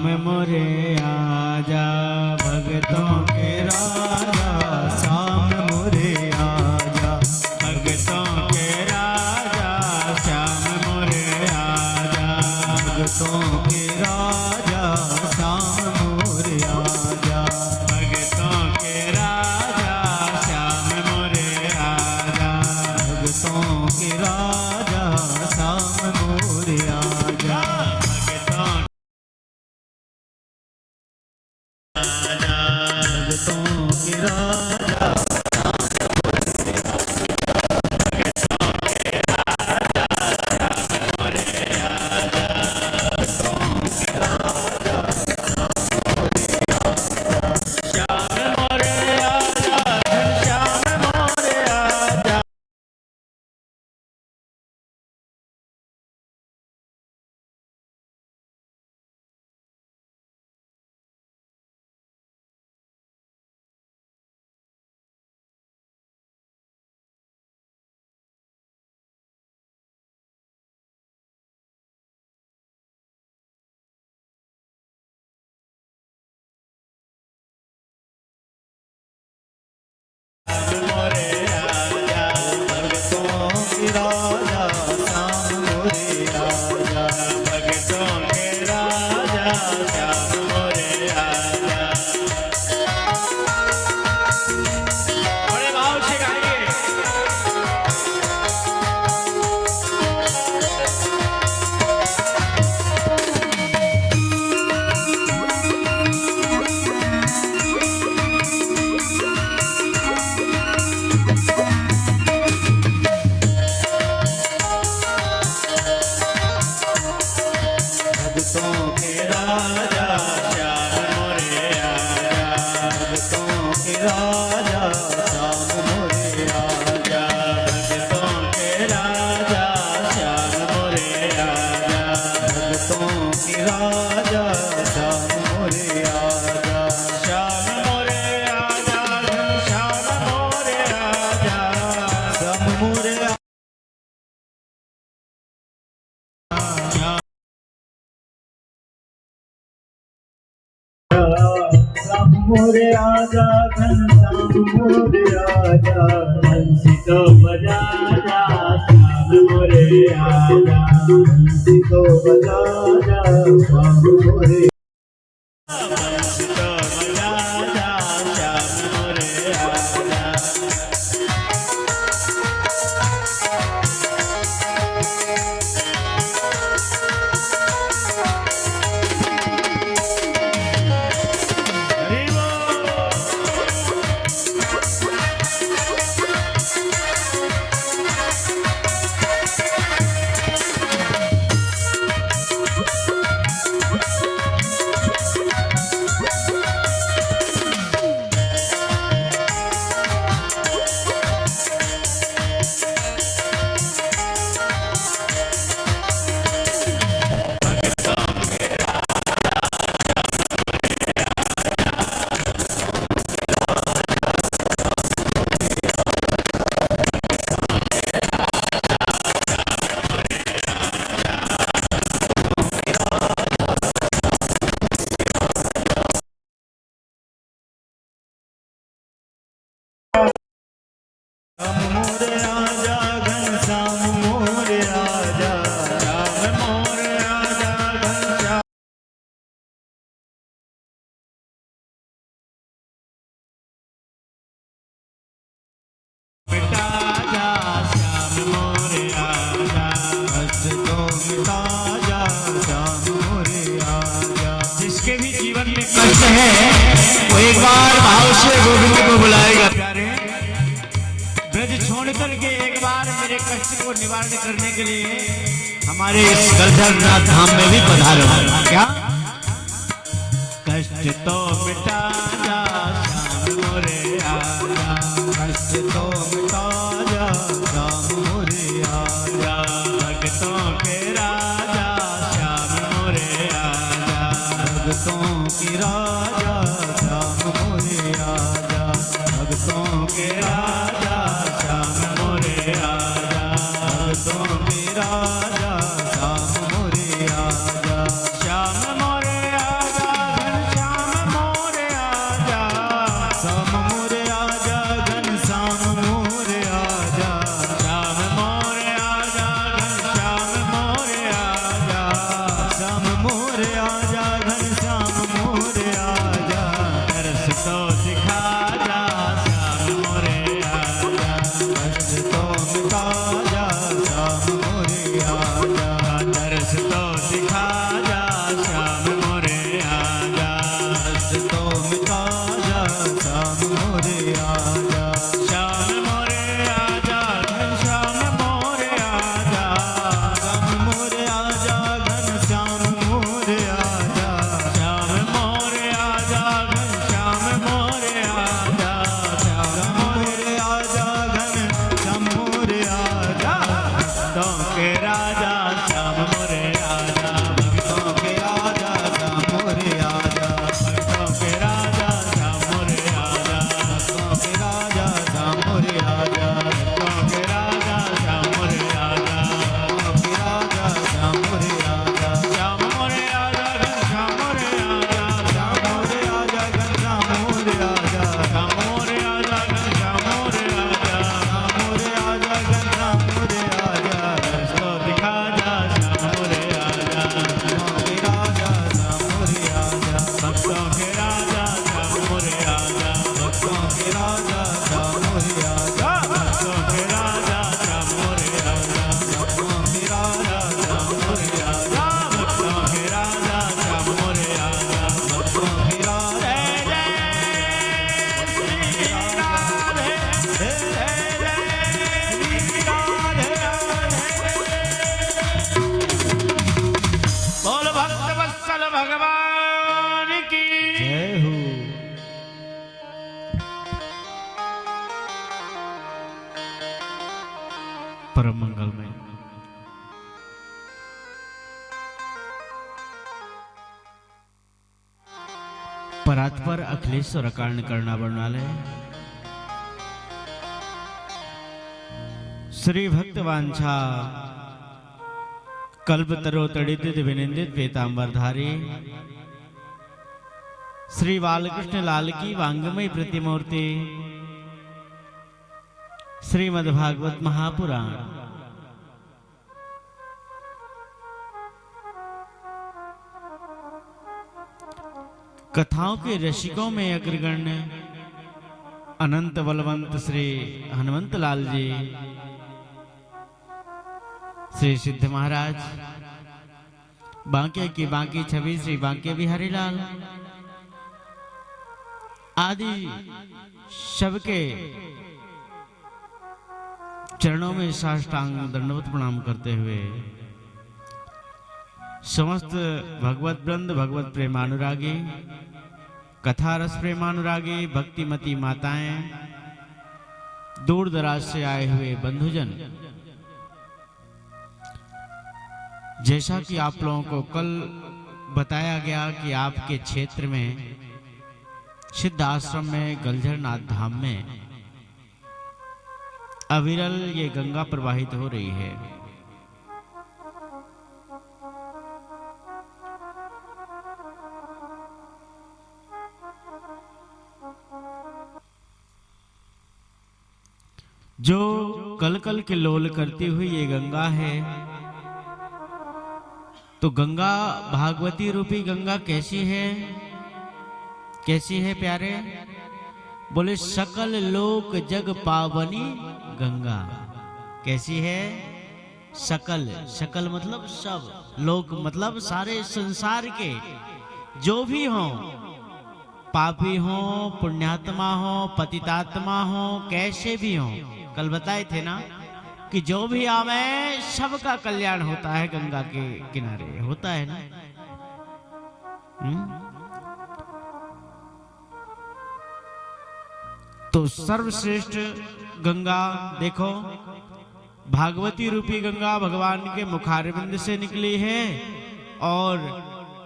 मोरे आजा भगतों के राजा, श्याम मोरे आजा भगतों के राजा, श्याम मोरे आजा भगतों के राजा, श्याम मोरे आजा भगतों के राजा, श्याम मोरे आजा भगतों के राजा, श्याम मोरे आजा भगतों के राजा, मोरे आजा घनश्याम मोरे आजा, हंसी तो बजा जा श्याम मोरे आजा, हंसी तो बजा जा श्याम मोरे, हंसी तो बजा जा श्याम मोरे आजा। मोरे आजा घनश्याम मोरे आजा, श्याम मोरे आजा घनश्याम मिटा जा श्याम मोरे आजा, कष्ट तो मिटा जा श्याम मोरे आजा। जिसके भी जीवन में कष्ट है वो एक बार भाव से गोविंद को बुलाएगा। प्यारे ब्रज छोड़ करके एक बार मेरे कष्ट को निवारण करने के लिए हमारे इस गलधरनाथ धाम में भी पधारो। क्या कष्ट तो मिटा जा श्याम मोरे आजा, कष्ट तो मिटा जा श्याम मोरे आजा, भगतों के राजा श्याम मोरे आजा, भगतों की राजा श्याम मोरे आजा, भगतों के राजा श्याम मोरे आजा, भगतों के राजा श्याम मोरे आजा, श्याम मोरे आजा। आजा घनश्याम मोरे आजा, दर्श तो दिखा जा श्याम मोरे आजा, कष्ट तो मिटा जा श्याम मोरे आजा, दर्श तो दिखा जा श्याम मोरे आजा, कष्ट तो मिटा जा श्याम मोरे आजा, श्याम मोरे आजा घनश्याम मोरे आजा, श्याम मोरे आजा घनश्याम मोरे आजा, श्याम मोरे आजा घनश्याम मोरे आजा, श्याम मोरे आजा घनश्याम मोरे आजा, भक्तों के राजा श्याम मोरे आजा, भक्तों के राजा श्याम मोरे आजा, भक्तों के राजा श्याम मोरे आजा, भक्तों के राजा श्याम मोरे आजा, भक्तों के राजा श्याम मोरे आजा, भक्तों के राजा श्याम मोरे आजा, श्याम मोरे आजा घनश्याम मोरे आजा, श्याम मोरे आजा घनश्याम मोरे आजा, श्याम मोरे आजा घनश्याम मोरे आजा, श्याम मोरे आजा घनश्याम मोरे आजा, दर्श तो दिखा जा श्याम मोरे आजा, भक्तों के राजा श्याम मोरे आजा, भक्तों के राजा श्याम मोरे आजा, भक्तों के राजा श्याम मोरे आजा, भक्तों के राजा श्याम मोरे आजा, भक्तों के राजा श्याम मोरे आजा, भक्तों के राजा श्याम मोरे आजा, भक्तों के राजा। जय जय श्री राधे, जय जय श्री राधे राधे। बोल भक्त वत्सल भगवान की जय हो। परम मंगलमय परात्पर अखिलेश्वर कारण करना वर्णालय श्री भक्त वांछा कल्पतरो तड़ित विनिंदित पीतांबरधारी श्री बालकृष्ण लाल की वांगमय प्रतिमूर्ति श्रीमद्भागवत महापुराण कथाओं के रसिकों में अग्रगण्य अनंत बलवंत श्री हनुमंत लाल जी, श्री सिद्ध महाराज, बांके की बांकी छवि श्री बांके बिहारी लाल आदि सबके चरणों में साष्टांग दंडवत प्रणाम करते हुए समस्त भगवत वृंद, भगवत प्रेमानुरागी, कथा रस प्रेमानुरागी, भक्तिमती माताएं, दूर दराज से आए हुए बंधुजन, जैसा कि आप लोगों को कल बताया गया कि आपके क्षेत्र में सिद्ध आश्रम में गलझरनाथ धाम में अविरल ये गंगा प्रवाहित हो रही है। जो कल कल के लोल करती हुई ये गंगा है, तो गंगा भागवती रूपी गंगा कैसी है? कैसी है प्यारे? बोले सकल लोक जग पावनी गंगा। कैसी है? सकल, सकल मतलब सब, लोक मतलब सारे संसार के जो भी हों, पापी हो, पुण्यात्मा हो, पतितात्मा हो, कैसे भी हो, कल बताए थे ना कि जो भी आवे सबका कल्याण होता है गंगा के किनारे, होता है ना। तो सर्वश्रेष्ठ गंगा देखो, भागवती रूपी गंगा भगवान के मुखारविंद से निकली है और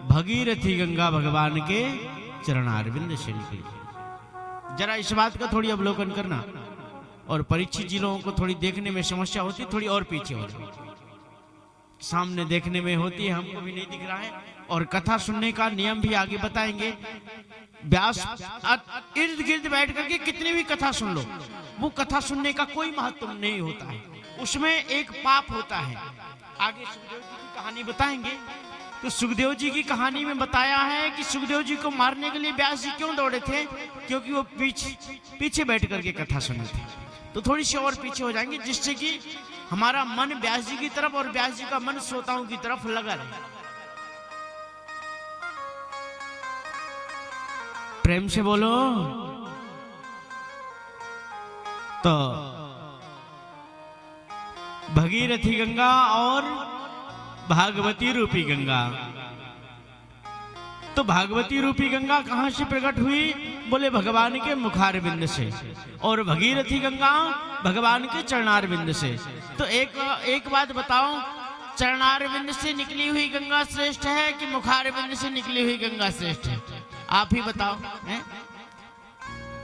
भगीरथी गंगा भगवान के चरणारविंद से निकली। जरा इस बात का थोड़ी अवलोकन करना, और परीक्षित जी लोगों को थोड़ी देखने में समस्या होती, थोड़ी और पीछे हो जाए, सामने देखने में होती है, हमको भी नहीं दिख रहा है। और कथा सुनने का नियम भी आगे बताएंगे। व्यास इर्द गिर्द बैठ करके कितनी भी कथा सुन लो, वो कथा सुनने का कोई महत्व नहीं होता है, उसमें एक पाप होता है। आगे सुखदेव जी की कहानी बताएंगे तो सुखदेव जी की कहानी में बताया है कि सुखदेव जी को मारने के लिए व्यास जी क्यों दौड़े थे, क्योंकि वो पीछे बैठ करके कथा सुनी थी। तो थोड़ी सी और पीछे हो जाएंगे, जिससे कि हमारा मन व्यास जी की तरफ और व्यास जी का मन श्रोताओं की तरफ लगा रहे। प्रेम से बोलो। तो भगीरथी गंगा और भागवती रूपी गंगा। तो भागवती रूपी गंगा कहां से प्रकट हुई? बोले भगवान के मुखारविंद से, और भगीरथी गंगा भगवान के चरणारविंद से। तो एक बात बताओ, चरणारविंद से निकली हुई गंगा श्रेष्ठ है कि मुखारविंद से निकली हुई गंगा श्रेष्ठ है? आप ही बताओ।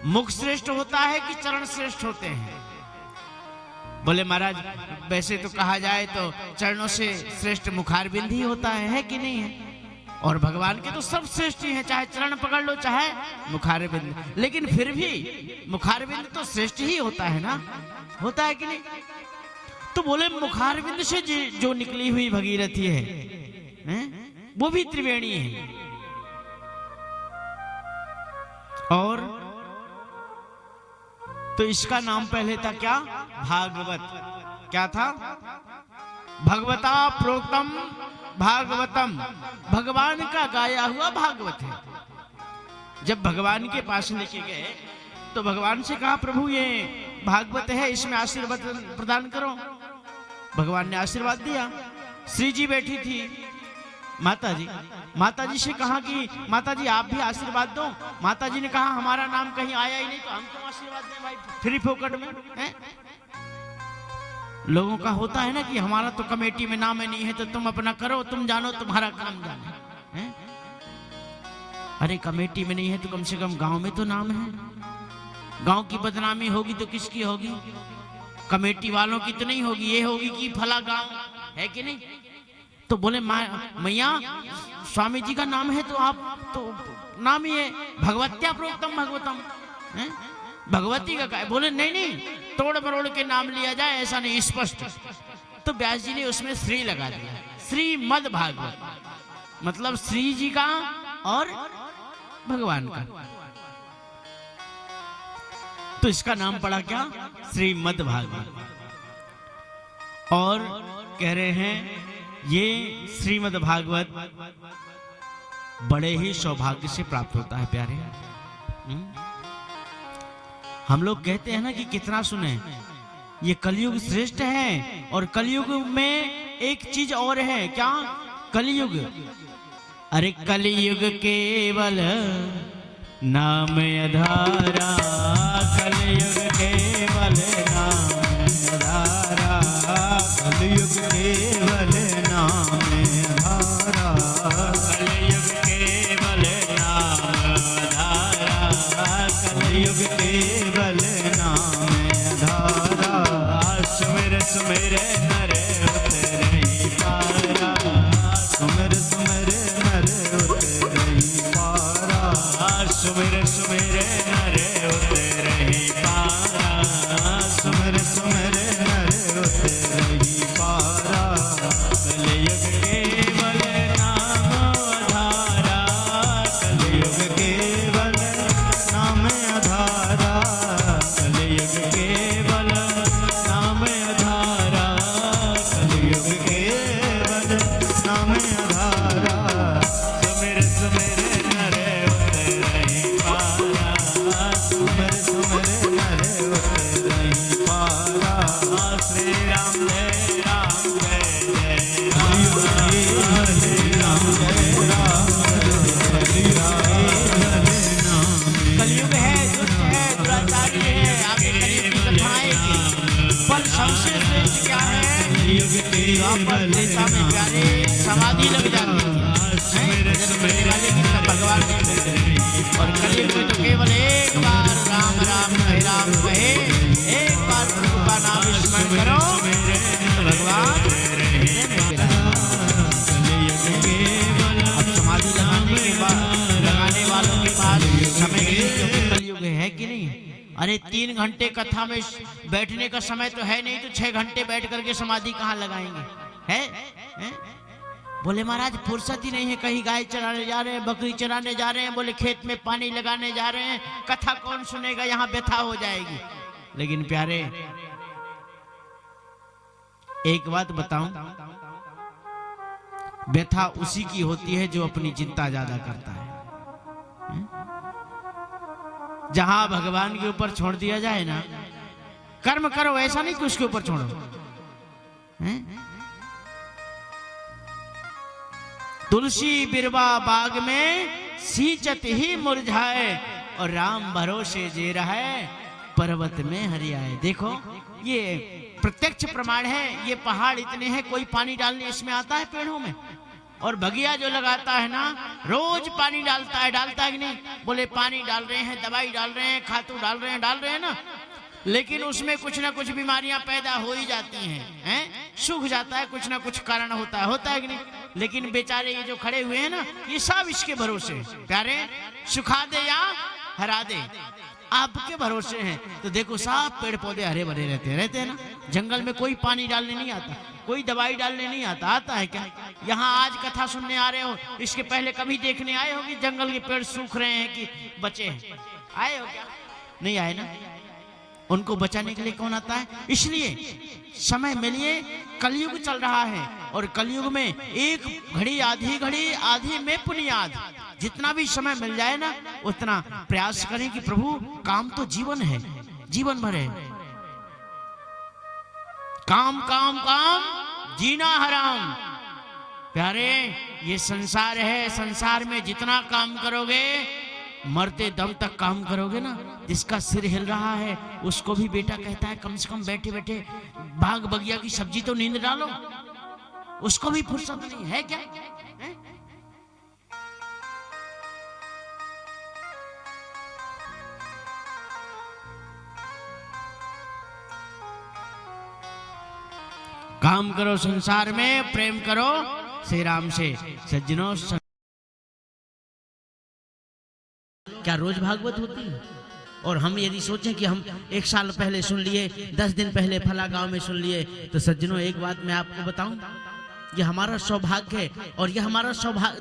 मुख श्रेष्ठ होता है कि चरण श्रेष्ठ होते हैं? बोले महाराज वैसे तो कहा जाए तो चरणों से श्रेष्ठ मुखारविंद ही होता है कि नहीं है? और भगवान के तो सब श्रेष्ठ ही हैं, चाहे चरण पकड़ लो चाहे मुखारविंद, लेकिन फिर भी मुखारविंद तो श्रेष्ठ ही होता है ना, होता है कि नहीं? तो बोले मुखारविंद से जो निकली हुई भगीरथी है वो भी त्रिवेणी है। और तो इसका नाम पहले था क्या? भागवत। क्या था? भगवता प्रोक्तम भागवतम, भगवान का गाया हुआ भागवत है। जब भगवान के पास लेके गए तो भगवान से कहा प्रभु ये भागवत है, इसमें आशीर्वाद प्रदान करो। भगवान ने आशीर्वाद दिया। श्री जी बैठी थी, माता जी से कहा कि माता जी आप भी आशीर्वाद दो। माता जी ने कहा हमारा नाम कहीं आया ही नहीं तो हम क्यों आशीर्वाद दें भाई फ्री फोकट में है? लोगों का होता है ना कि हमारा तो कमेटी में नाम नहीं है तो तुम अपना करो, तुम जानो तुम्हारा काम जाने है? अरे कमेटी में नहीं है तो कम से कम गांव में तो नाम है। गांव की बदनामी होगी तो किसकी होगी? कमेटी वालों की तो नहीं होगी, ये होगी कि फला गांव है कि नहीं? तो बोले मैया स्वामी जी का नाम है तो आप तो नाम ही है भगवत्या प्रोक्तम भागवतम, भगवती का है। बोले नहीं तोड़ मरोड़ के नाम लिया जाए, ऐसा नहीं, स्पष्ट। तो व्यास जी ने उसमें श्री लगा दिया, श्रीमद् भागवत, मतलब श्री जी का और भगवान का। तो इसका नाम पड़ा क्या? श्रीमद् भागवत। और कह रहे हैं ये श्रीमद् भागवत बड़े ही सौभाग्य से प्राप्त होता है प्यारे। हम लोग कहते हैं ना कि कितना सुने, ये कलयुग श्रेष्ठ है। और कलयुग में एक चीज और है, क्या? कलयुग, अरे कलयुग केवल नाम आधारा, कलयुग केवल नाम आधारा, कलयुग केवल नाम आधारा, कलयुग केवल नाम आधारा, कलयुग केवल नाम आधारा। सुमिर सुमिर नर उतरहि पारा, सुमिर सुमिर नर उतरहि पारा, सुमिर सुमिर नर उतरहि पारा, सुमिर सुमिर नर उतरहि पारा। कलयुग केवल नाम आधारा, कलयुग केवल नाम आधारा, कलयुग केवल नाम आधारा, कलयुग केवल नाम आधारा। सुमिर सुमिर नर उतरहि पारा, सुमिर सुमिर नर उतरहि पारा। श्री राम जय राम जय जय राम, श्री राम जय राम जय राम। कलयुग है, दुष्ट है, दुराचारी है, आगे कलयुग की कथाएं की। पर सबसे श्रेष्ठ क्या है? द्वापर त्रेता में प्यारे समाधि लग जाती थी वाले की भगवान ने। और कलयुग में तो केवल एक बार राम राम कहे, राम कहे, एक बार प्रभु का नाम स्मरण करो, भगवान। अब समाधि लगाने के बाद लगाने वालों के पास समय नहीं, कलयुग है कि नहीं? अरे 3 घंटे कथा में बैठने का समय तो है नहीं, तो 6 घंटे बैठ करके समाधि कहाँ लगाएंगे? है? बोले महाराज फुर्सत ही नहीं है, कहीं गाय चराने जा रहे हैं, बकरी चराने जा रहे हैं, बोले खेत में पानी लगाने जा रहे हैं, कथा कौन सुनेगा, यहाँ व्यथा हो जाएगी। लेकिन प्यारे एक बात बताऊं, व्यथा उसी की होती है जो अपनी चिंता ज्यादा करता है। जहां भगवान के ऊपर छोड़ दिया जाए ना, कर्म करो, ऐसा नहीं कि उसके ऊपर छोड़ो। तुलसी बिरवा बाग में सींचत ही मुरझाए, और राम भरोसे जे रहे पर्वत में हरियाए। देखो ये प्रत्यक्ष प्रमाण है, ये पहाड़ इतने हैं, कोई पानी डालने इसमें आता है पेड़ों में? और बगिया जो लगाता है ना, रोज पानी डालता है कि नहीं? बोले पानी डाल रहे हैं, दवाई डाल रहे हैं, खातू डाल रहे हैं ना, लेकिन उसमें कुछ ना कुछ बीमारियां पैदा हो ही जाती हैं, सूख जाता है, कुछ ना कुछ कारण होता है कि नहीं? लेकिन बेचारे ये जो खड़े हुए हैं ना, ये सब इसके भरोसे। प्यारे सुखा दे या हरा दे, आपके भरोसे हैं। तो देखो सब पेड़ पौधे हरे भरे रहते हैं ना। जंगल में कोई पानी डालने नहीं आता, कोई दवाई डालने नहीं आता है क्या? यहाँ आज कथा सुनने आ रहे हो, इसके पहले कभी देखने आए हो कि जंगल के पेड़ सूख रहे हैं कि बचे हैं? आए हो क्या? नहीं आए ना। उनको बचाने के लिए कौन आता है? इसलिए समय मिलिए, कलयुग चल रहा है, और कलयुग में एक घड़ी आधी में पुनियाद। जितना भी समय मिल जाए ना, उतना प्रयास करें कि प्रभु काम तो जीवन है, जीवन भर है। काम काम काम जीना हराम। प्यारे ये संसार है, संसार में जितना काम करोगे, मरते दम तक काम करोगे ना। जिसका सिर हिल रहा है उसको भी बेटा कहता है कम से कम बैठे बैठे बाग बगिया की सब्जी तो नींद डालो, उसको भी फुर्सत नहीं है क्या? काम करो संसार में, प्रेम करो श्री राम से। सज्जनों, क्या रोज भागवत होती है? और हम यदि सोचें कि हम 1 साल पहले सुन लिए, 10 दिन पहले फला गांव में सुन लिए, तो सज्जनों एक बात मैं आपको बताऊं, ये हमारा सौभाग्य है, और ये हमारा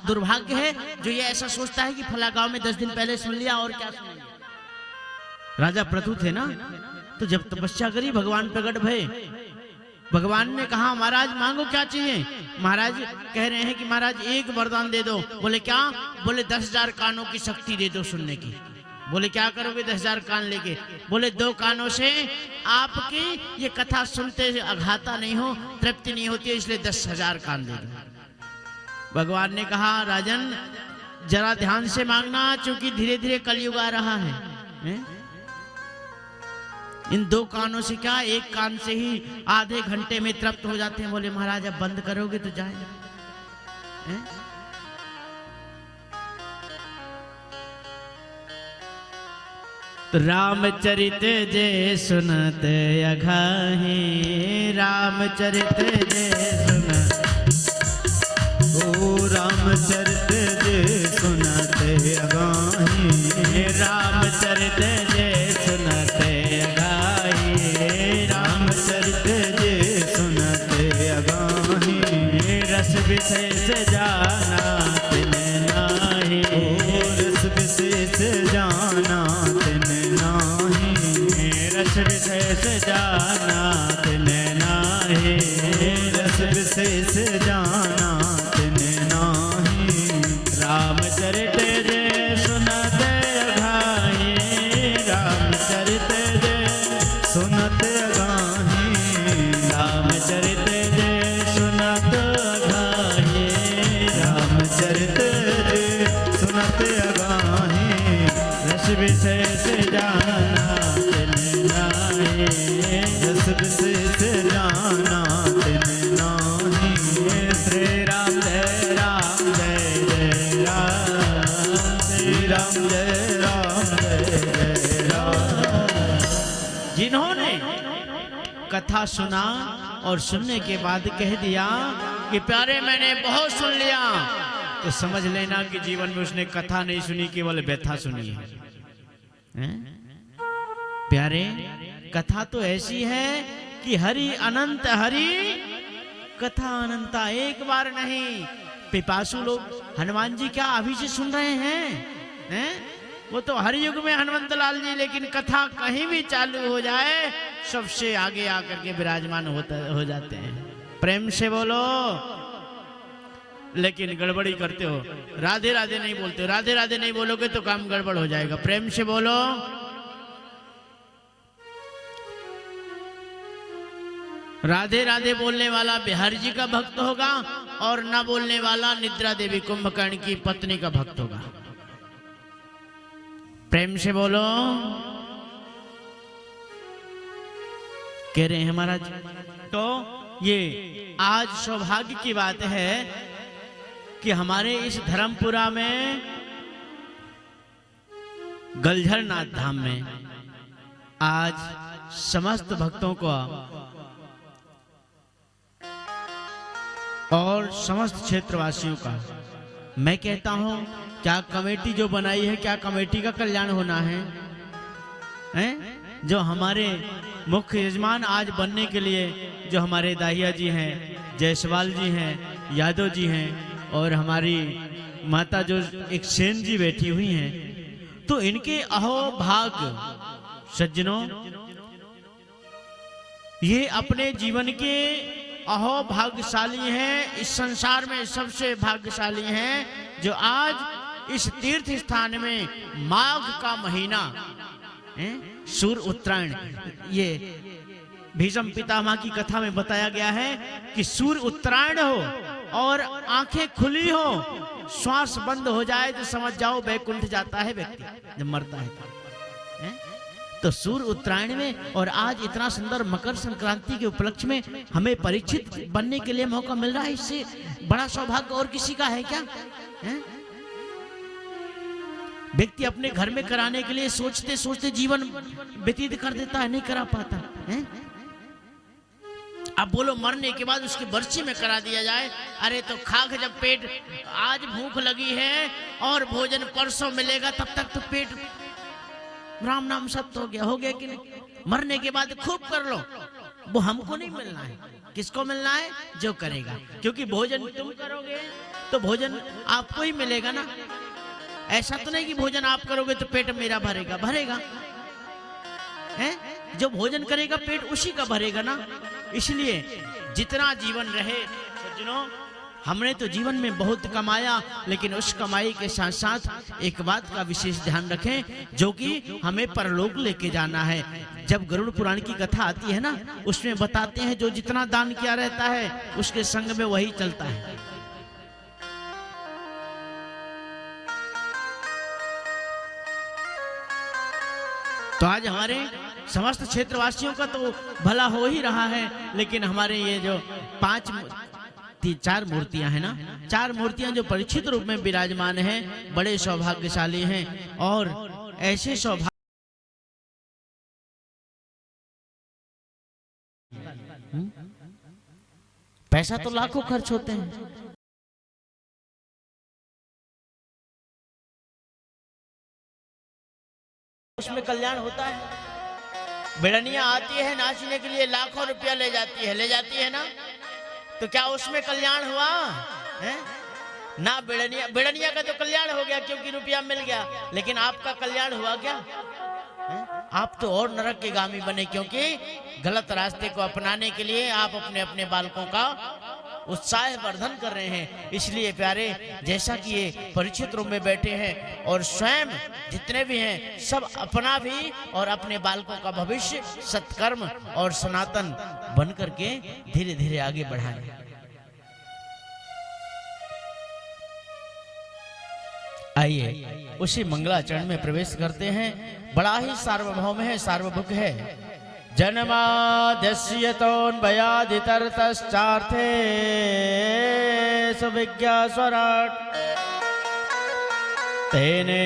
दुर्भाग्य है जो ये ऐसा सोचता है कि फला गांव में 10 दिन पहले सुन लिया और क्या सुन लिया। राजा प्रथु थे ना, तो जब तपस्या करी भगवान प्रकट भय, भगवान ने कहा महाराज मांगो क्या चाहिए? महाराज कह रहे हैं कि महाराज एक वरदान दे दो। बोले क्या? बोले 10,000 कानों की शक्ति दे दो सुनने की। बोले क्या करोगे 10,000 कान लेके? बोले 2 कानों से आपकी ये कथा सुनते अघाता नहीं हो, तृप्ति नहीं होती है, इसलिए 10,000 कान दे दो। भगवान ने कहा राजन जरा ध्यान से मांगना, क्योंकि धीरे धीरे कलयुग आ रहा है। इन 2 कानों से क्या, 1 कान से ही आधे घंटे में तृप्त हो जाते हैं। बोले महाराज अब बंद करोगे तो जाए। तो रामचरित जे सुनत अघाही, रामचरित जे सुनत, ओ रामचरित जे सुनत अघाही, रामचरित जे सुनत अघाही, रामचरित जे सुनत अघाही, रस विशेष जाना तिन नाही, रस विशेष जाना तिन नाही, रस विशेष जाना तिन नाही, रस विशेष जाना तिन नाही, रामचरित जे सुनत अघाही, रामचरित जे सुनत अघाही, रामचरित जे सुनत अघाही, रामचरित जे सुनत अघाही, रस विशेष जाना तिन नाही, रस विशेष जाना तिन नाही। श्री राम जय राम जय जय राम, श्री राम जय राम जय जय राम। जिन्होंने कथा सुना और सुनने के बाद कह दिया कि प्यारे मैंने बहुत सुन लिया, तो समझ लेना कि जीवन में उसने कथा नहीं सुनी, केवल व्यथा सुनी है। प्यारे कथा तो ऐसी है कि हरि अनंत हरि कथा अनंता, एक बार नहीं पिपासु लोग हनुमान जी क्या अभी से सुन रहे हैं? वो तो हर युग में हनुमंत लाल जी, लेकिन कथा कहीं भी चालू हो जाए सबसे आगे आकर के विराजमान हो जाते हैं। प्रेम से बोलो। लेकिन गड़बड़ी करते हो, राधे राधे नहीं बोलते हो। राधे राधे नहीं बोलोगे तो काम गड़बड़ हो जाएगा। प्रेम से बोलो। राधे राधे बोलने वाला बिहारी जी का भक्त होगा और न बोलने वाला निद्रा देवी कुंभकर्ण की पत्नी का भक्त होगा। प्रेम से बोलो। कह रहे हैं महाराज। तो ये आज सौभाग्य की बात है कि हमारे इस धर्मपुरा में गलझर नाथ धाम में आज समस्त भक्तों को और समस्त क्षेत्रवासियों का मैं कहता हूं, क्या कमेटी जो बनाई है, क्या कमेटी का कल्याण होना है, हैं? जो हमारे मुख्य यजमान आज बनने के लिए जो हमारे दाहिया जी हैं, जायसवाल जी हैं, यादव जी हैं और हमारी माता जो एक सेन जी बैठी हुई हैं, तो इनके अहोभाग्य सज्जनों, ये अपने जीवन के अहो भाग्यशाली हैं। इस संसार में सबसे भाग्यशाली हैं जो आज इस तीर्थ स्थान में माघ का महीना सूर्य उत्तरायण, ये भीष्म पितामह की कथा में बताया गया है कि सूर्य उत्तरायण हो और आंखें खुली हो, श्वास बंद हो जाए तो समझ जाओ बैकुंठ जाता है व्यक्ति जब मरता है। तो सूर्य उत्तरायण में और आज इतना सुंदर मकर संक्रांति के उपलक्ष्य में हमें परीक्षित बनने के लिए मौका मिल रहा है। इससे बड़ा सौभाग्य और किसी का है क्या? व्यक्ति अपने घर में कराने के लिए सोचते सोचते जीवन व्यतीत कर देता है, नहीं करा पाता है। अब बोलो मरने के बाद उसकी बर्ची में करा दिया जाए, अरे तो खाक जब पेट आज भूख लगी है और भोजन परसों मिलेगा तब तक तो पेट राम नाम सत्य हो गया कि नहीं? मरने के बाद खूब कर लो, वो हमको नहीं मिलना है। किसको मिलना है? जो करेगा, क्योंकि भोजन तुम करोगे तो भोजन आपको ही मिलेगा ना। ऐसा तो नहीं कि भोजन आप करोगे तो पेट मेरा भरेगा, भरेगा है? जो भोजन करेगा पेट उसी का भरेगा ना। इसलिए जितना जीवन रहे सज्जनों, हमने तो जीवन में बहुत कमाया, लेकिन उस कमाई के साथ साथ एक बात का विशेष ध्यान रखें जो कि हमें परलोक लेके जाना है। जब गरुड़ पुराण की कथा आती है ना, उसमें बताते हैं जो जितना दान किया रहता है उसके संग में वही चलता है। तो आज हमारे समस्त क्षेत्रवासियों का तो भला हो ही रहा है, लेकिन हमारे ये जो चार मूर्तियां हैं ना, चार मूर्तियां जो परीक्षित रूप में विराजमान हैं, बड़े सौभाग्यशाली हैं। और ऐसे सौभाग्य पैसा तो लाखों खर्च होते हैं, उसमें कल्याण होता है। बेड़निया आती है नाचने के लिए, लाखों रुपया ले जाती है ना, तो क्या उसमें कल्याण हुआ है? ना बेड़निया का तो कल्याण हो गया क्योंकि रुपया मिल गया, लेकिन आपका कल्याण हुआ क्या? आप तो और नरक के गामी बने, क्योंकि गलत रास्ते को अपनाने के लिए आप अपने अपने बालकों का उत्साह वर्धन कर रहे हैं। इसलिए प्यारे, जैसा कि ये परीक्षित रूप में बैठे हैं और स्वयं जितने भी हैं सब अपना भी और अपने बालकों का भविष्य सत्कर्म और सनातन बन करके धीरे धीरे आगे बढ़ाएं। आइए उसी मंगलाचरण में प्रवेश करते हैं। बड़ा ही सार्वभौम है, सार्वभुक है। जन्माद्यस्य तोन्भयादितरतश्चार्थे सुविज्ञास्वराट् तेने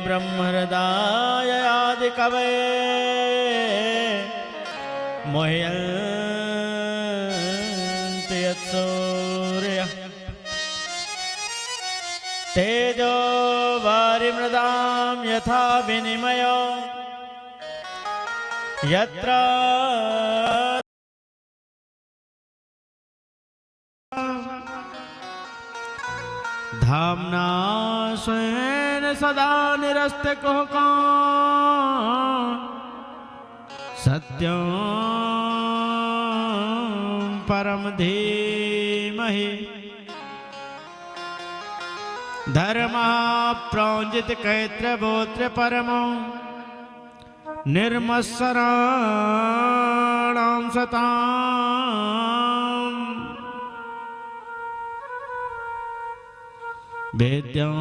ब्रह्महृदाय आदिकवये मुह्यन्ति यत्सूर्यः तेजो वारिमृदां यथा विनिमयो यत्र धामना स्वयं सदा निरस्त कहो सत्यं परम धीमहि धर्मा प्रौंजित कैत्र बोत्र परमो निर्मत्सराणां सताम् वेद्यं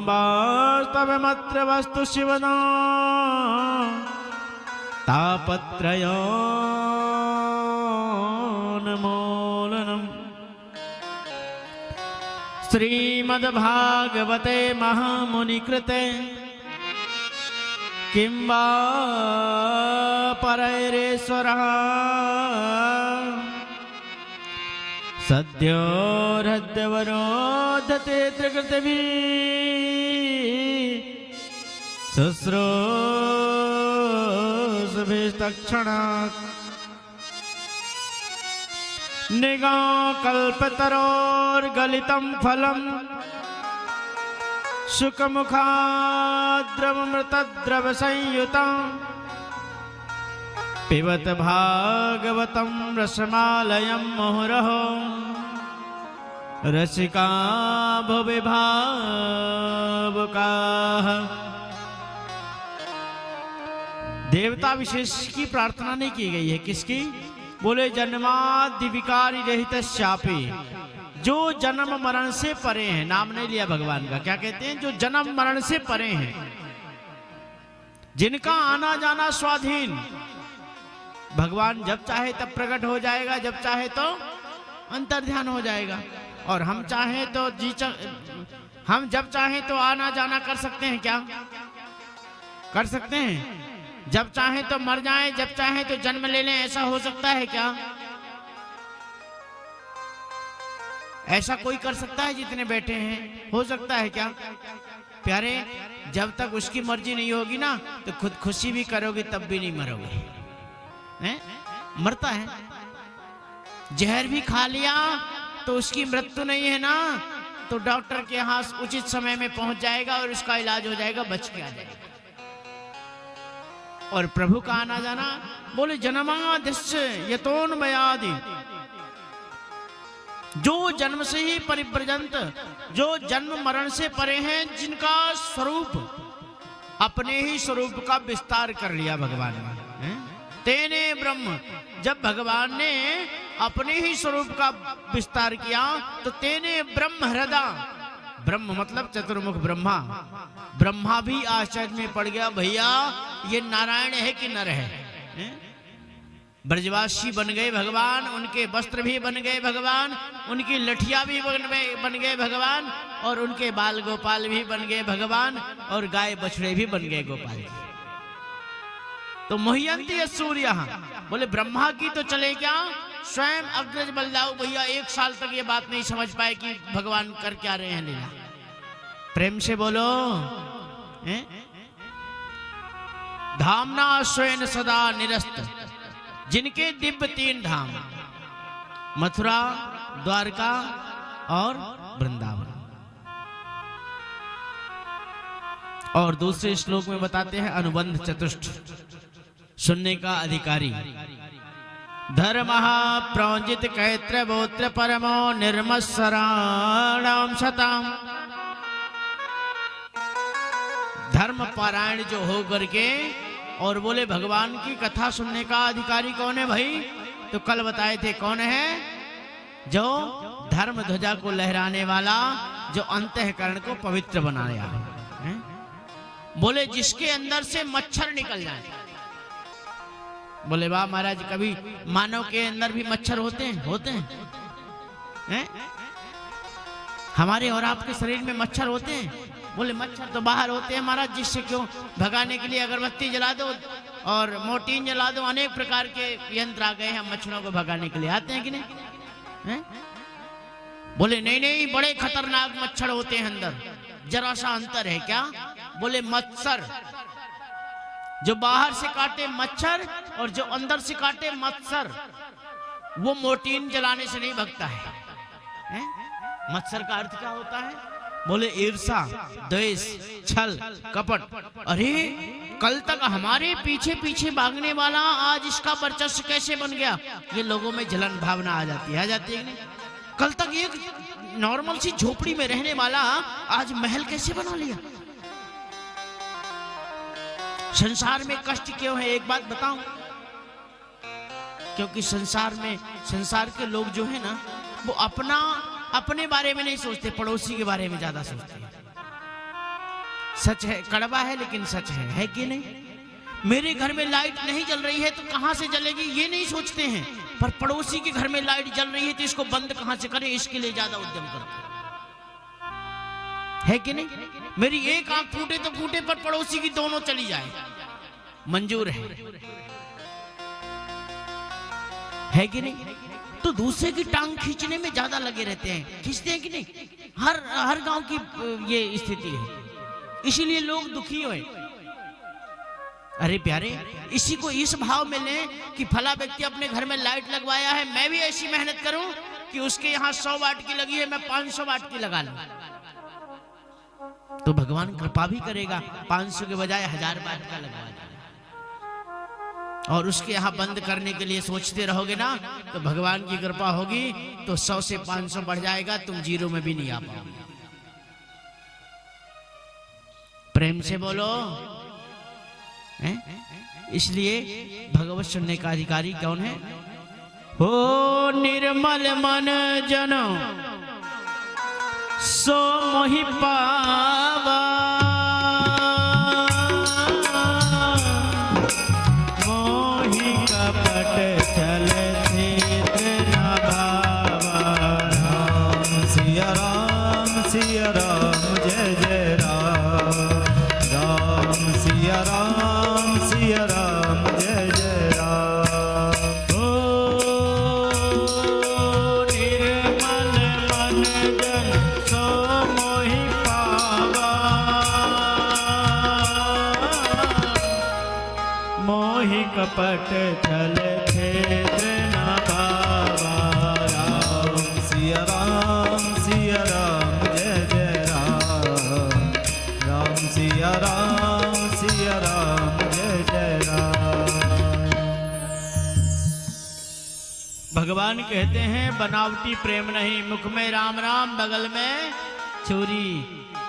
वास्तवमत्र वस्तु शिवदां तापत्रयोन्मूलनम् श्रीमद्भागवते महामुनिकृते किं वा परैरेश्वरः सद्यो हृद्यवरोधते त्रिकृतिभिः शुश्रूषभिस्तक्षणात् निगाकल्पतरोर्गलितं फलं शुकमुखाद्रवमृतद्रवसंयुतं पिबत भागवतं रसमालयं मुहुरहो रसिका भुवि भावुकाः। देवता विशेष की प्रार्थना नहीं की गई है, किसकी? बोले जन्मादि विकारी रहित श्यापे, जो जन्म मरण से परे हैं। नाम नहीं लिया भगवान का, क्या कहते हैं? जो जन्म मरण से परे हैं, जिनका आना जाना स्वाधीन। भगवान जब चाहे तब प्रकट हो जाएगा, जब चाहे तो अंतर्ध्यान हो जाएगा। और हम चाहे तो हम जब चाहे तो आना जाना कर सकते हैं, क्या कर सकते हैं? जब चाहे तो मर जाएं, जब चाहे तो जन्म ले लें, ऐसा हो सकता है क्या? ऐसा कोई कर सकता है? जितने बैठे हैं हो सकता है क्या? प्यारे, जब तक उसकी मर्जी नहीं होगी ना, तो खुद खुशी भी करोगे तब भी नहीं मरोगे। मरता है, जहर भी खा लिया तो उसकी मृत्यु नहीं है ना, तो डॉक्टर के यहाँ उचित समय में पहुंच जाएगा और उसका इलाज हो जाएगा, बच के आ जाएगा। और प्रभु का आना जाना, बोले जन्माद्यस्य यतोन्मयादि, जो जन्म से ही परिव्रजंत, जो जन्म मरण से परे हैं, जिनका स्वरूप अपने ही स्वरूप का विस्तार कर लिया भगवान ने। तेने ब्रह्म, जब भगवान ने अपने ही स्वरूप का विस्तार किया तो तेने ब्रह्म हृदय, ब्रह्म मतलब चतुर्मुख ब्रह्मा, ब्रह्मा भी आश्चर्य में पड़ गया, भैया ये नारायण है कि नर है? ब्रजवासी बन गए भगवान, उनके वस्त्र भी बन गए भगवान, उनकी लठिया भी बन गए भगवान, और उनके बाल गोपाल भी बन गए भगवान, और गाय बछड़े भी बन गए गोपाल। तो मोहयंती सूर्य, बोले ब्रह्मा की तो चले क्या, स्वयं अग्रज बलदाऊ भैया 1 साल तक ये बात नहीं समझ पाए कि भगवान कर क्या रहे हैं लीला। प्रेम से बोलो, धामना स्वयं सदा निरस्त, जिनके दिव्य 3 धाम, मथुरा, द्वारका और वृंदावन। और दूसरे श्लोक में बताते हैं अनुबंध चतुष्ट, सुनने का अधिकारी। धर्म प्रौंजित कैत्र बोत्र परमो निर्मत्सराणां सताम्, धर्म पारायण जो हो करके और बोले भगवान की कथा सुनने का अधिकारी कौन है भाई? तो कल बताए थे कौन है? जो धर्म ध्वजा को लहराने वाला, जो अंतःकरण को पवित्र बनाने वाला है। बोले जिसके अंदर से मच्छर निकल जाए। बोले वाह महाराज, कभी मानव के अंदर भी मच्छर होते हैं? हमारे और आपके शरीर में मच्छर होते हैं? बोले मच्छर तो बाहर होते हैं महाराज, जिससे क्यों भगाने के लिए अगरबत्ती जला दो और मोर्टीन जला दो, अनेक प्रकार के यंत्र आ गए हैं मच्छरों को भगाने के लिए। आते हैं कि नहीं? बोले नहीं नहीं, बड़े खतरनाक मच्छर होते हैं अंदर। जरा सा अंतर है क्या? बोले मच्छर जो बाहर से काटे मच्छर और जो अंदर से काटे मच्छर, वो मोर्टीन जलाने से नहीं भगता है। मच्छर का अर्थ क्या होता है? बोले ईर्षा, द्वेष, छल, कपट। अरे कल तक हमारे पीछे पीछे भागने वाला आज इसका वर्चस्व कैसे बन गया? ये लोगों में जलन भावना आ जाती है नहीं? कल तक एक नॉर्मल सी झोपड़ी में रहने वाला आज महल कैसे बना लिया? संसार में कष्ट क्यों है? एक बात बताऊं, क्योंकि संसार के लोग जो है ना, वो अपने बारे में नहीं सोचते, पड़ोसी के बारे में ज्यादा सोचते हैं। सच है, कड़वा है लेकिन सच है कि नहीं? मेरे घर में लाइट नहीं जल रही है तो कहां से जलेगी ये नहीं सोचते हैं, पर पड़ोसी के घर में लाइट जल रही है तो इसको बंद कहां से करें, इसके लिए ज्यादा उद्यम करते है कि नहीं? मेरी एक आंख फूटे तो फूटे, पर पड़ोसी की दोनों चली जाए मंजूर है कि नहीं? तो दूसरे की टांग खींचने में ज्यादा लगे रहते हैं, खींचते हैं कि नहीं? हर गांव की ये स्थिति है, इसीलिए लोग दुखी हुए। अरे प्यारे, इसी को इस भाव में लें कि फला व्यक्ति अपने घर में लाइट लगवाया है, मैं भी ऐसी मेहनत करूं कि उसके यहाँ 100 वाट की लगी है, मैं 500 वाट की लगा लूं, तो भगवान कृपा भी करेगा, 500 के बजाय 1000 वाट का लगवा देगा। और उसके यहाँ बंद करने के लिए सोचते रहोगे ना, तो भगवान की कृपा होगी तो 100 से 500 बढ़ जाएगा, तुम जीरो में भी नहीं आ पाओगे। प्रेम से बोलो है? इसलिए भगवत सुनने का अधिकारी कौन है? हो निर्मल मन जन सो मोहि पावा, मोहि कपट छल छिद्र न भावा। राम सिया राम जय जय राम, राम सिया राम जय जय राम। ओ निर्मल मन जन सो मोहि पावा, मोहि कपट छल छिद्र न भावा। राम सिया राम जय जय राम, राम सिया राम जय जय राम। भगवान कहते हैं बनावटी प्रेम नहीं, मुख में राम राम बगल में छुरी।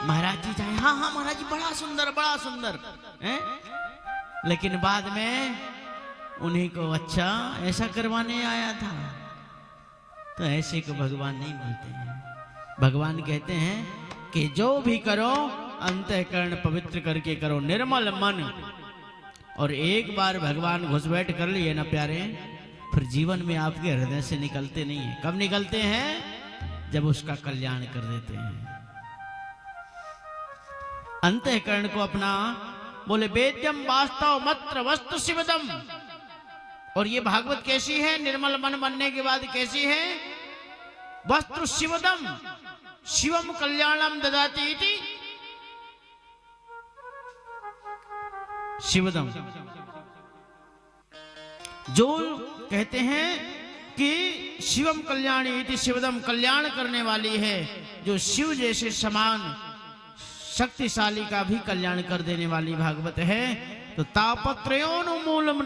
महाराज जी जाए, हाँ महाराज जी बड़ा सुंदर है? लेकिन बाद में उन्हीं को अच्छा ऐसा करवाने आया था, तो ऐसे को भगवान नहीं बोलते हैं। भगवान कहते हैं कि जो भी करो अंतःकरण पवित्र करके करो, निर्मल मन। और एक बार भगवान घुसपैठ कर लिए ना प्यारे, फिर जीवन में आपके हृदय से निकलते नहीं है। कब निकलते हैं? जब उसका कल्याण कर देते हैं। अंतःकरण को अपना बोले वेद्यम वास्तव मत्र वस्तु शिवदम। और ये भागवत कैसी है? निर्मल मन बनने के बाद कैसी है? वस्तु शिवदम शिवम कल्याणम ददाति इति शिवदम। जो कहते हैं कि शिवम कल्याणी इति शिवदम, कल्याण करने वाली है, जो शिव जैसे समान शक्तिशाली का भी कल्याण कर देने वाली भागवत है। तो तापत्रयोन्मूलनम,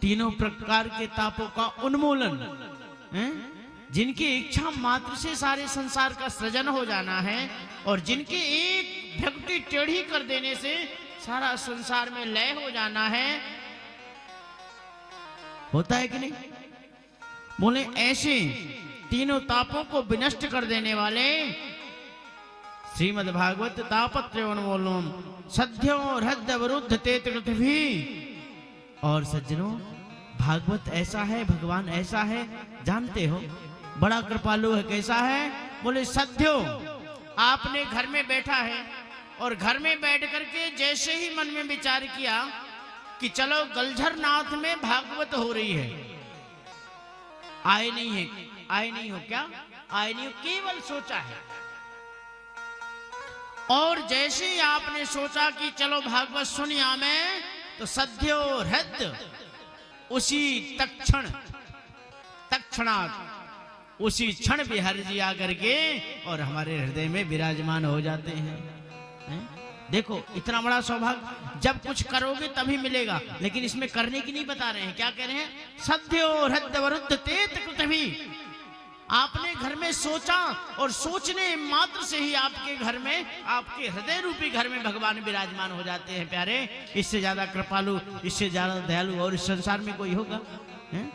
तीनों प्रकार के तापों का उन्मूलन है, जिनकी इच्छा मात्र से सारे संसार का सृजन हो जाना है, और जिनके एक भक्ति टेढ़ी कर देने से सारा संसार में लय हो जाना है। होता है कि नहीं? बोले ऐसे तीनों तापों को विनष्ट कर देने वाले श्रीमद् भागवत तापत्रयोन्मूलनम सद्यो हृदय वरुद्ध तेत पृथ्वी। और सज्जनों, भागवत ऐसा है, भगवान ऐसा है, जानते हो बड़ा कृपालु है। कैसा है? बोले सद्यो, आपने घर में बैठा है और घर में बैठ करके जैसे ही मन में विचार किया कि चलो गलझर नाथ में भागवत हो रही है, आए नहीं हो क्या? आए नहीं हो, केवल सोचा है। और जैसे ही आपने सोचा कि चलो भागवत सुनिया में, तो सद्यो हृदय उसी तक्षणात् उसी क्षण बिहारी जी आकर के और हमारे हृदय में विराजमान हो जाते हैं, हैं? देखो इतना बड़ा सौभाग्य, जब कुछ करोगे तभी मिलेगा, लेकिन इसमें करने की नहीं बता रहे हैं। क्या कह रहे हैं? सद्यो हृदय वरुद्ध तेत कृतभी। आपने घर में सोचा और सोचने मात्र से ही आपके घर में, आपके हृदय रूपी घर में भगवान विराजमान हो जाते हैं। प्यारे, इससे ज्यादा कृपालु, इससे ज्यादा दयालु और इस संसार में कोई होगा? है?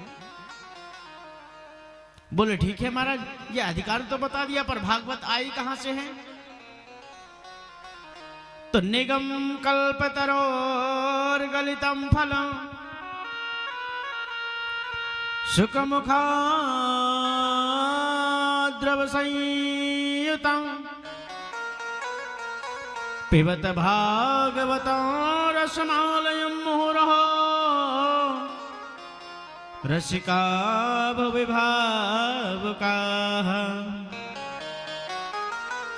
बोले ठीक है महाराज, ये अधिकार तो बता दिया, पर भागवत आई कहां से है? तो निगम कल्पतरोर गलितम फलम सुखमुखा द्रव संयुतम पिबत भागवतं रसमालयं मुहुरहो रसिका भविभावुकाः।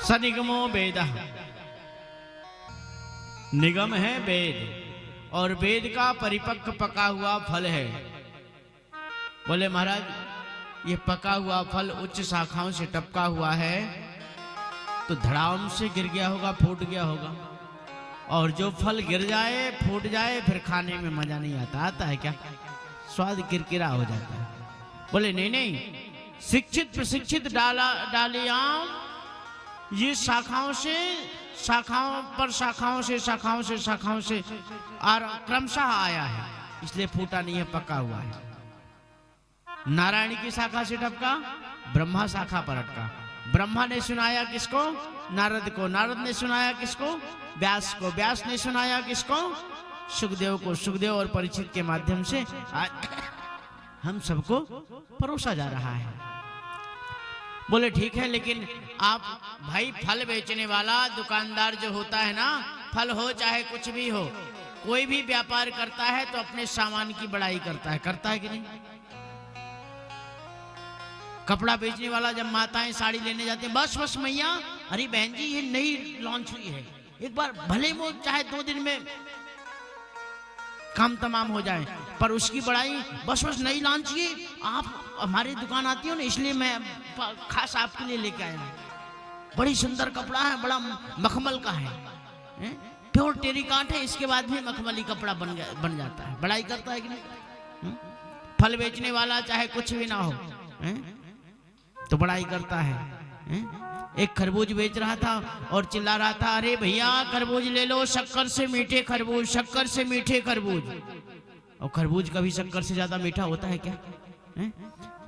सनिगमो वेदः, निगम है वेद, और वेद का परिपक्व पका हुआ फल है। बोले महाराज, ये पका हुआ फल उच्च शाखाओं से टपका हुआ है, तो धड़ाम से गिर गया होगा, फूट गया होगा। और जो फल गिर जाए, फूट जाए, फिर खाने में मजा नहीं आता। आता है क्या? स्वाद किरकिरा हो जाता है। बोले नहीं नहीं, शिक्षित प्रशिक्षित डालियां ये शाखाओं से, शाखाओं पर शाखाओं से, शाखाओं से, शाखाओं से और क्रमशः आया है, इसलिए फूटा नहीं है, पका हुआ है। नारायण की शाखा से टपका, ब्रह्मा शाखा पर अटका। ब्रह्मा ने सुनाया किसको? नारद को। नारद ने सुनाया किसको? व्यास को। व्यास ने सुनाया किसको? सुखदेव को। सुखदेव और परीक्षित के माध्यम से हम सबको परोसा जा रहा है। बोले ठीक है, लेकिन आप भाई फल बेचने वाला दुकानदार जो होता है ना, फल हो चाहे कुछ भी हो, कोई भी व्यापार करता है तो अपने सामान की बड़ाई करता है। करता है कि नहीं? कपड़ा बेचने वाला जब माताएं साड़ी लेने जाती हैं, बस बस मैया, अरे बहन जी ये नई लॉन्च हुई है, एक बार भले वो चाहे 2 दिन में काम तमाम हो जाए, पर उसकी बड़ाई बस बस नई लॉन्च की, आप हमारी दुकान आती हो ना, इसलिए मैं खास आपके लिए लेके आया हूँ। बड़ी सुंदर कपड़ा है, बड़ा मखमल का है, प्योर टेरिकॉट है, इसके बाद भी मखमली कपड़ा बन जाता है। बड़ाई करता है कि नहीं? फल बेचने वाला चाहे कुछ भी ना हो, तो बड़ाई करता है। एक खरबूज बेच रहा था और चिल्ला रहा था, अरे भैया खरबूज ले लो, शक्कर से मीठे खरबूज, शक्कर से मीठे खरबूज। और खरबूज कभी शक्कर से ज्यादा मीठा होता है क्या?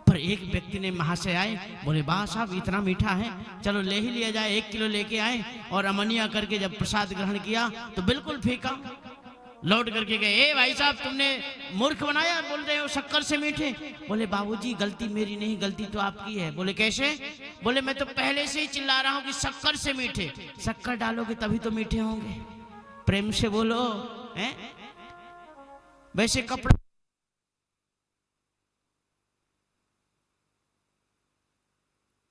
पर एक व्यक्ति ने वहां से आए, बोले वाह साहब इतना मीठा है, चलो ले ही लिया जाए। 1 किलो लेके आए और अमनिया करके जब प्रसाद ग्रहण किया तो बिल्कुल फीका। लौट करके गए, ए भाई साहब तुमने मूर्ख बनाया, बोल रहे हो शक्कर से मीठे। बोले बाबूजी गलती मेरी नहीं, गलती तो आपकी है। बोले कैसे? बोले मैं तो पहले से ही चिल्ला रहा हूँ कि शक्कर से मीठे। शक्कर डालोगे तभी तो मीठे होंगे, प्रेम से बोलो। वैसे कपड़ा